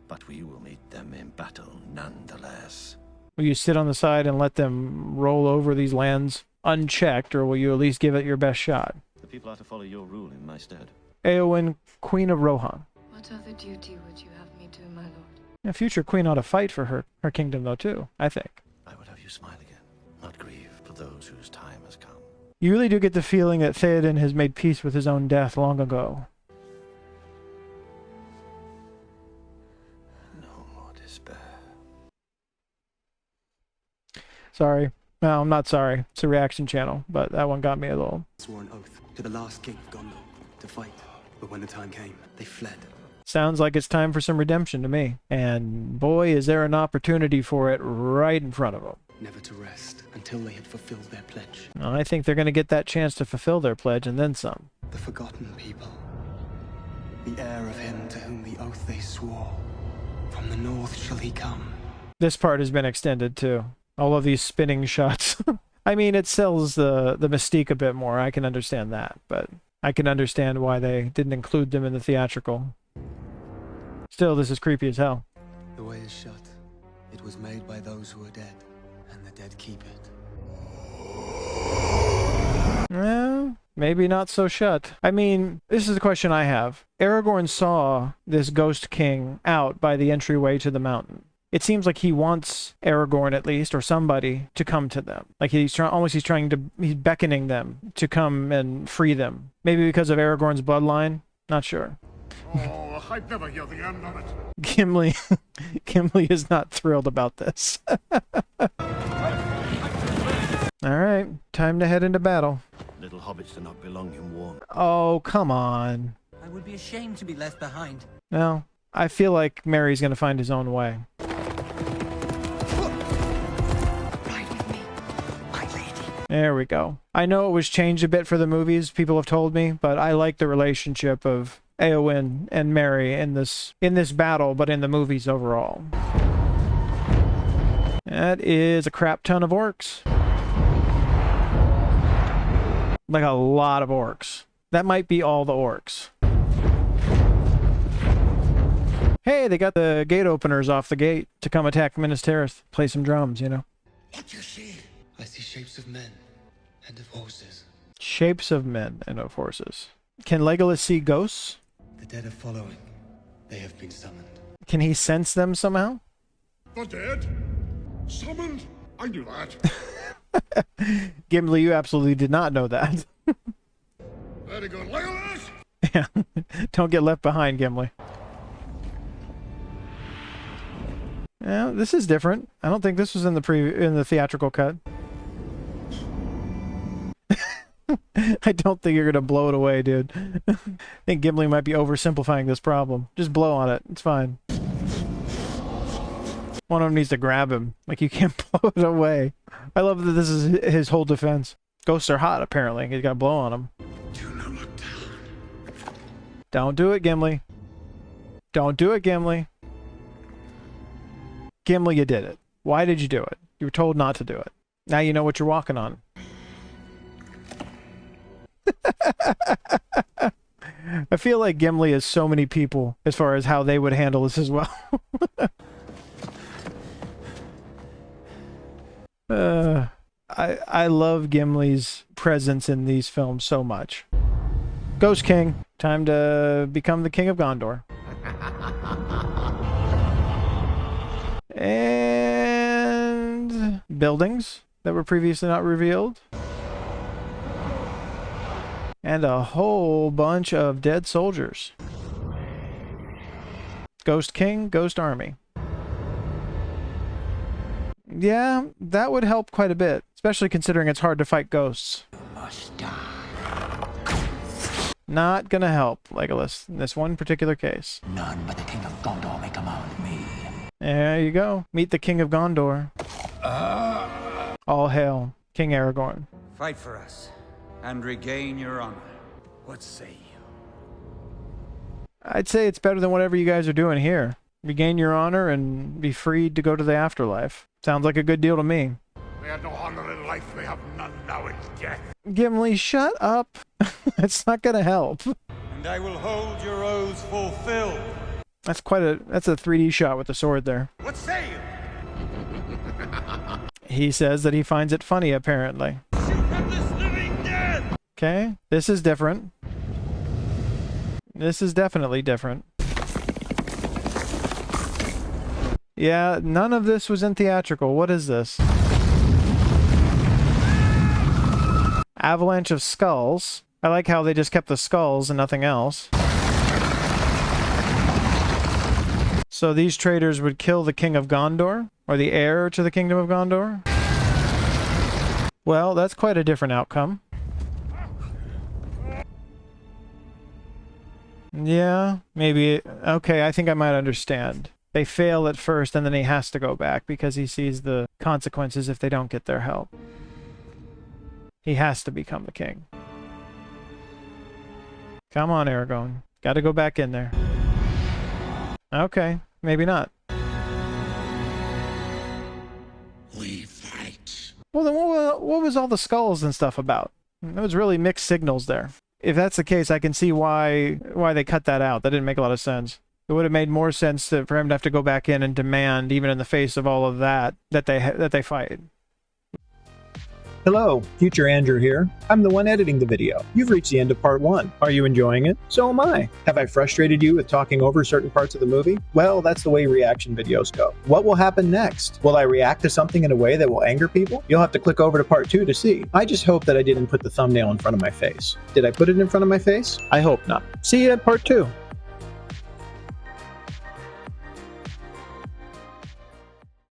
But we will meet them in battle nonetheless.
Will you sit on the side and let them roll over these lands unchecked, or will you at least give it your best shot?
The people are to follow your rule in my stead.
Eowyn, Queen of Rohan.
What other duty would you have me do, my lord?
A future queen ought to fight for her kingdom, though, too, I think.
I would have you smile again, not grieve for those whose time has come.
You really do get the feeling that Theoden has made peace with his own death long ago. Sorry. No, I'm not sorry. It's a reaction channel, but that one got me a little.
Swore an oath to the last king of Gondor to fight, but when the time came, they fled.
Sounds like it's time for some redemption to me. And boy, is there an opportunity for it right in front of them.
Never to rest until they had fulfilled their pledge.
Well, I think they're going to get that chance to fulfill their pledge and then some.
The forgotten people. The heir of him to whom the oath they swore. From the north shall he come.
This part has been extended too. All of these spinning shots. I mean, it sells the mystique a bit more. I can understand that, but I can understand why they didn't include them in the theatrical. Still, this is creepy as hell.
The way is shut. It was made by those who are dead, and the dead keep it.
Well, maybe not so shut. I mean, this is the question I have. Aragorn saw this Ghost King out by the entryway to the mountain. It seems like he wants Aragorn, at least, or somebody, to come to them. Like he's beckoning them to come and free them. Maybe because of Aragorn's bloodline? Not sure.
Oh, I'd never hear the end of it.
Gimli is not thrilled about this. Alright, time to head into battle.
Little hobbits do not belong in war.
Oh, come on.
I would be ashamed to be left behind.
No, I feel like Merry's gonna find his own way. There we go. I know it was changed a bit for the movies, people have told me, but I like the relationship of Eowyn and Merry in this battle, but in the movies overall. That is a crap ton of orcs. Like a lot of orcs. That might be all the orcs. Hey, they got the gate openers off the gate to come attack Minas Tirith. Play some drums, you know.
What you see? I see shapes of men, and of horses.
Shapes of men and of horses. Can Legolas see ghosts?
The dead are following. They have been summoned.
Can he sense them somehow?
The dead? Summoned? I knew that.
Gimli, you absolutely did not know that.
Very good. Legolas!
Yeah. Don't get left behind, Gimli. Yeah, this is different. I don't think this was in the theatrical cut. I don't think you're gonna blow it away, dude. I think Gimli might be oversimplifying this problem. Just blow on it. It's fine. One of them needs to grab him. Like, you can't blow it away. I love that this is his whole defense. Ghosts are hot, apparently. He's got to blow on them.
Do not look down.
Don't do it, Gimli. Don't do it, Gimli. Gimli, you did it. Why did you do it? You were told not to do it. Now you know what you're walking on. I feel like Gimli is so many people as far as how they would handle this as well. I love Gimli's presence in these films so much. Ghost King, time to become the King of Gondor. And buildings that were previously not revealed. And a whole bunch of dead soldiers. Ghost King, Ghost Army. Yeah, that would help quite a bit, especially considering it's hard to fight ghosts. Not gonna help, Legolas, in this one particular case.
None but the King of Gondor may command me.
There you go. Meet the King of Gondor. All hail, King Aragorn.
Fight for us, and regain your honor. What say you?
I'd say it's better than whatever you guys are doing here. Regain your honor and be freed to go to the afterlife. Sounds like a good deal to me.
They had no honor in life, they have none now in death.
Gimli, shut up. It's not gonna help.
And I will hold your oaths fulfilled.
That's a 3D shot with the sword there.
What say you?
He says that he finds it funny, apparently. Okay, this is different. This is definitely different. Yeah, none of this was in theatrical. What is this? Avalanche of skulls. I like how they just kept the skulls and nothing else. So these traitors would kill the King of Gondor? Or the heir to the Kingdom of Gondor? Well, that's quite a different outcome. Yeah, maybe. Okay, I think I might understand. They fail at first and then he has to go back because he sees the consequences if they don't get their help. He has to become the king. Come on, Aragorn. Gotta go back in there. Okay, maybe not.
We fight.
Well, then what was all the skulls and stuff about? There was really mixed signals there. If that's the case, I can see why they cut that out. That didn't make a lot of sense. It would have made more sense for him to have to go back in and demand, even in the face of all of that they fight.
Hello, Future Andrew here. I'm the one editing the video. You've reached the end of part 1. Are you enjoying it? So am I. Have I frustrated you with talking over certain parts of the movie? Well, that's the way reaction videos go. What will happen next? Will I react to something in a way that will anger people? You'll have to click over to part 2 to see. I just hope that I didn't put the thumbnail in front of my face. Did I put it in front of my face? I hope not. See you at part 2.